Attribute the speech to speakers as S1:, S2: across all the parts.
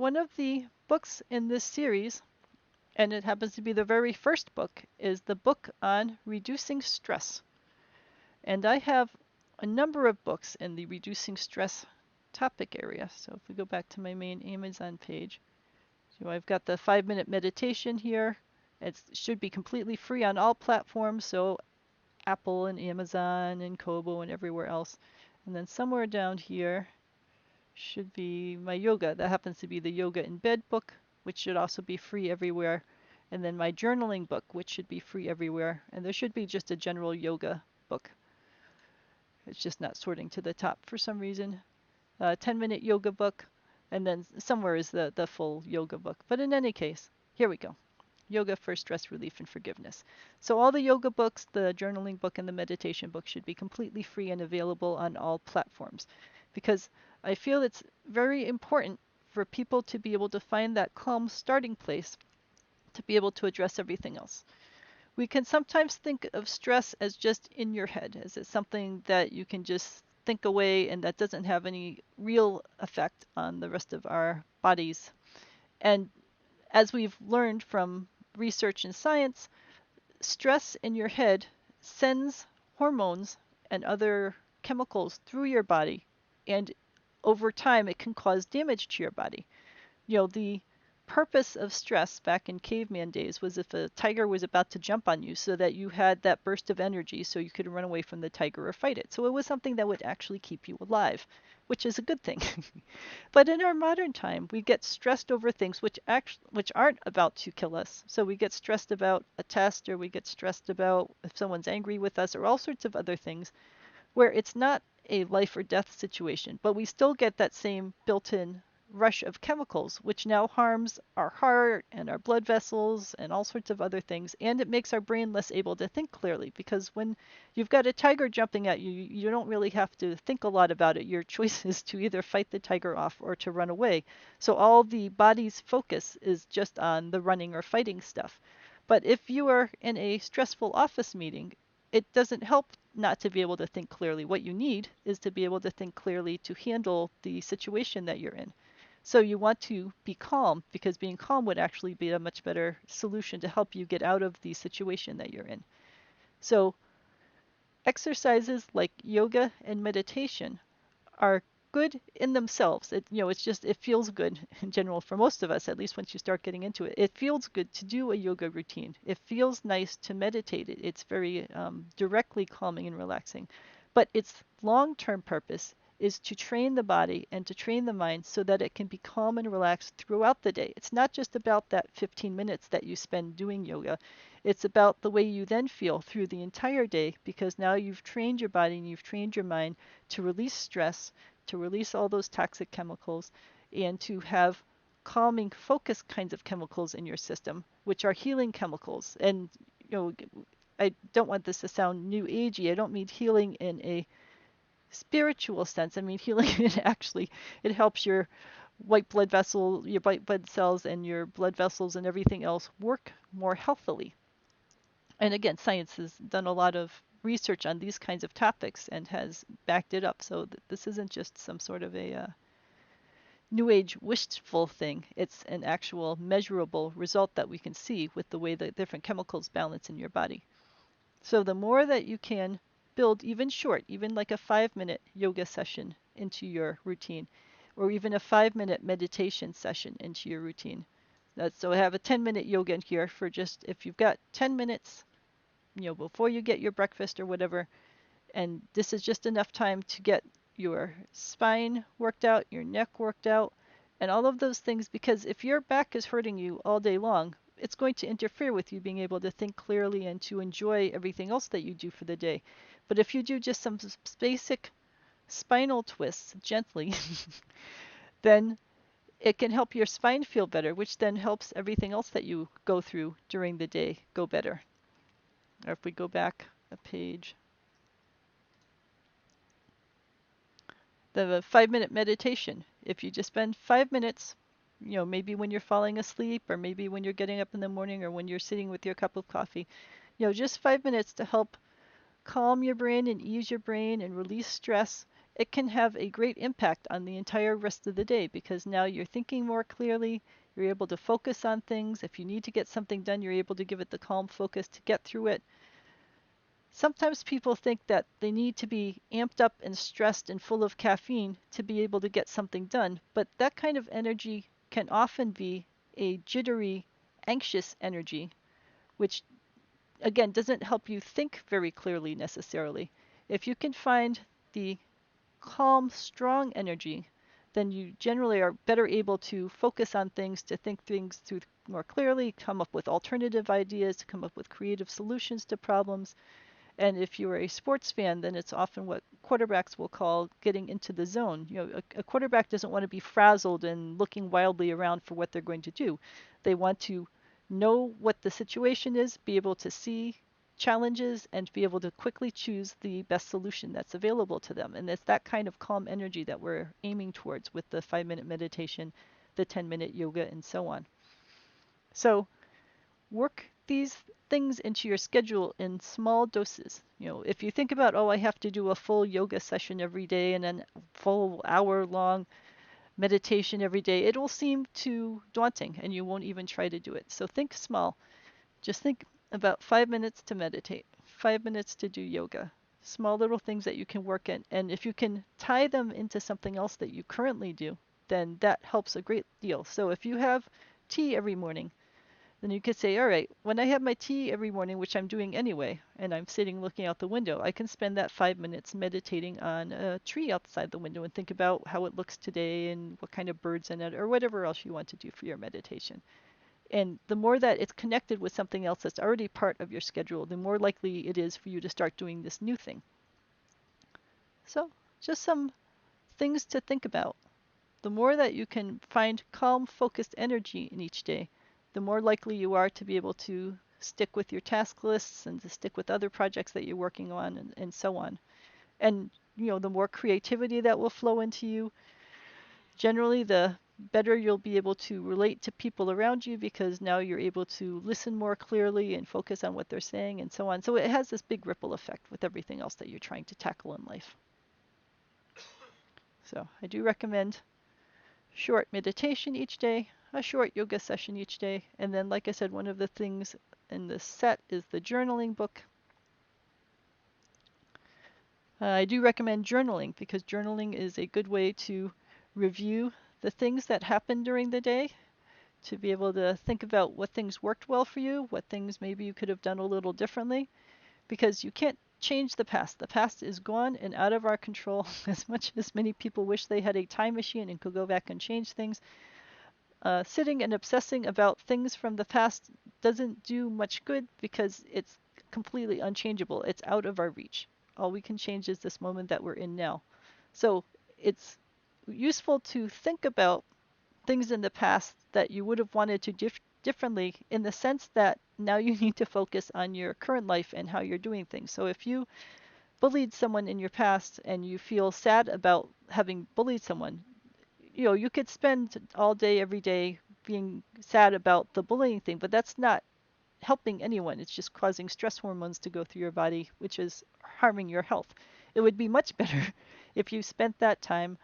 S1: one of the books in this series, and it happens to be the very first book, is the book on reducing stress. And I have a number of books in the reducing stress topic area. So if we go back to my main Amazon page, so I've got the 5-minute meditation here. It should be completely free on all platforms, so Apple and Amazon and Kobo and everywhere else. And then somewhere down here should be my yoga. That happens to be the Yoga in Bed book, which should also be free everywhere. And then my journaling book, which should be free everywhere. And there should be just a general yoga book. It's just not sorting to the top for some reason. 10-minute yoga book, and then somewhere is the full yoga book. But in any case, here we go. Yoga for stress relief and forgiveness. So all the yoga books, the journaling book, and the meditation book should be completely free and available on all platforms, because I feel it's very important for people to be able to find that calm starting place to be able to address everything else. We can sometimes think of stress as just in your head, as it's something that you can just think away and that doesn't have any real effect on the rest of our bodies. And as we've learned from research and science, stress in your head sends hormones and other chemicals through your body, and over time it can cause damage to your body. The purpose of stress back in caveman days was if a tiger was about to jump on you, so that you had that burst of energy so you could run away from the tiger or fight it. So it was something that would actually keep you alive, which is a good thing. But in our modern time, we get stressed over things which aren't about to kill us. So we get stressed about a test, or we get stressed about if someone's angry with us, or all sorts of other things where it's not a life or death situation, but we still get that same built-in rush of chemicals, which now harms our heart and our blood vessels and all sorts of other things. And it makes our brain less able to think clearly, because when you've got a tiger jumping at you, you don't really have to think a lot about it. Your choice is to either fight the tiger off or to run away. So all the body's focus is just on the running or fighting stuff. But if you are in a stressful office meeting, it doesn't help not to be able to think clearly. What you need is to be able to think clearly to handle the situation that you're in. So you want to be calm, because being calm would actually be a much better solution to help you get out of the situation that you're in. So exercises like yoga and meditation are good in themselves. It feels good in general for most of us, at least once you start getting into it. It feels good to do a yoga routine. It feels nice to meditate. It's very directly calming and relaxing. But its long-term purpose is to train the body and to train the mind so that it can be calm and relaxed throughout the day. It's not just about that 15 minutes that you spend doing yoga. It's about the way you then feel through the entire day, because now you've trained your body and you've trained your mind to release stress, to release all those toxic chemicals, and to have calming, focus kinds of chemicals in your system, which are healing chemicals. And I don't want this to sound new agey. I don't mean healing in a spiritual sense. I mean healing it helps your white blood cells and your blood vessels and everything else work more healthily. And again, science has done a lot of research on these kinds of topics and has backed it up. So this isn't just some sort of a new age wishful thing. It's an actual measurable result that we can see with the way the different chemicals balance in your body. So the more that you can build even short, even like a 5-minute yoga session into your routine, or even a 5-minute meditation session into your routine. So I have a 10-minute yoga in here for just if you've got 10 minutes, before you get your breakfast or whatever, and this is just enough time to get your spine worked out, your neck worked out, and all of those things, because if your back is hurting you all day long, it's going to interfere with you being able to think clearly and to enjoy everything else that you do for the day. But if you do just some basic spinal twists gently, then it can help your spine feel better, which then helps everything else that you go through during the day go better. Or if we go back a page, the 5-minute meditation. If you just spend 5 minutes, maybe when you're falling asleep, or maybe when you're getting up in the morning, or when you're sitting with your cup of coffee, just 5 minutes to help calm your brain and ease your brain and release stress, it can have a great impact on the entire rest of the day because now you're thinking more clearly, you're able to focus on things. If you need to get something done, you're able to give it the calm focus to get through it. Sometimes people think that they need to be amped up and stressed and full of caffeine to be able to get something done, but that kind of energy can often be a jittery, anxious energy, which again doesn't help you think very clearly necessarily. If you can find the calm, strong energy, then you generally are better able to focus on things, to think things through more clearly, come up with alternative ideas, to come up with creative solutions to problems. And if you're a sports fan, then it's often what quarterbacks will call getting into the zone. You know, a quarterback doesn't want to be frazzled and looking wildly around for what they're going to do. They want to know what the situation is, be able to see challenges, and be able to quickly choose the best solution that's available to them. And it's that kind of calm energy that we're aiming towards with the 5-minute meditation, the 10-minute yoga, and so on. So work these things into your schedule in small doses. You know, if you think about, oh, I have to do a full yoga session every day and then full hour long meditation every day, it will seem too daunting and you won't even try to do it. So think small. Just think about 5 minutes to meditate, 5 minutes to do yoga. Small little things that you can work in. And if you can tie them into something else that you currently do, then that helps a great deal. So if you have tea every morning, then you could say, all right, when I have my tea every morning, which I'm doing anyway, and I'm sitting looking out the window, I can spend that 5 minutes meditating on a tree outside the window and think about how it looks today and what kind of birds in it or whatever else you want to do for your meditation. And the more that it's connected with something else that's already part of your schedule, the more likely it is for you to start doing this new thing. So just some things to think about. The more that you can find calm, focused energy in each day, the more likely you are to be able to stick with your task lists and to stick with other projects that you're working on and so on. And the more creativity that will flow into you, generally the better you'll be able to relate to people around you because now you're able to listen more clearly and focus on what they're saying and so on. So it has this big ripple effect with everything else that you're trying to tackle in life. So I do recommend short meditation each day, a short yoga session each day, and then, like I said, one of the things in this set is the journaling book. I do recommend journaling because journaling is a good way to review the things that happened during the day, to be able to think about what things worked well for you, what things maybe you could have done a little differently, because you can't change the past. The past is gone and out of our control. As much as many people wish they had a time machine and could go back and change things, sitting and obsessing about things from the past doesn't do much good because it's completely unchangeable. It's out of our reach. All we can change is this moment that we're in now. So it's useful to think about things in the past that you would have wanted to differently in the sense that now you need to focus on your current life and how you're doing things. So if you bullied someone in your past and you feel sad about having bullied someone, you could spend all day, every day being sad about the bullying thing, but that's not helping anyone. It's just causing stress hormones to go through your body, which is harming your health. It would be much better if you spent that time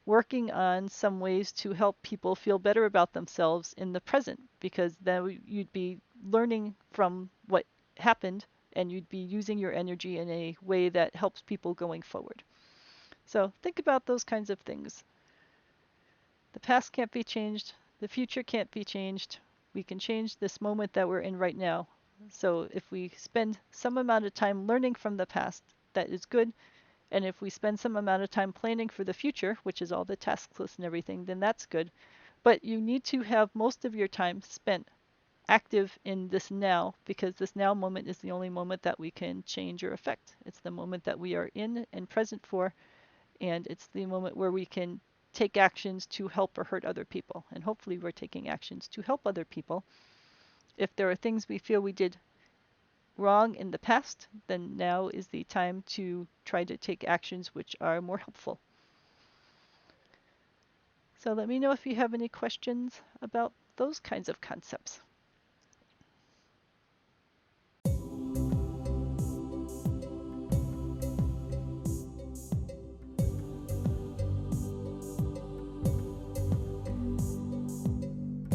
S1: working on some ways to help people feel better about themselves in the present, because then you'd be learning from what happened and you'd be using your energy in a way that helps people going forward. So think about those kinds of things. The past can't be changed. The future can't be changed. We can change this moment that we're in right now. So if we spend some amount of time learning from the past, that is good. And if we spend some amount of time planning for the future, which is all the task lists and everything, then that's good. But you need to have most of your time spent active in this now, because this now moment is the only moment that we can change or affect. It's the moment that we are in and present for, and it's the moment where we can take actions to help or hurt other people. And hopefully we're taking actions to help other people. If there are things we feel we did wrong in the past, then now is the time to try to take actions which are more helpful. So let me know if you have any questions about those kinds of concepts.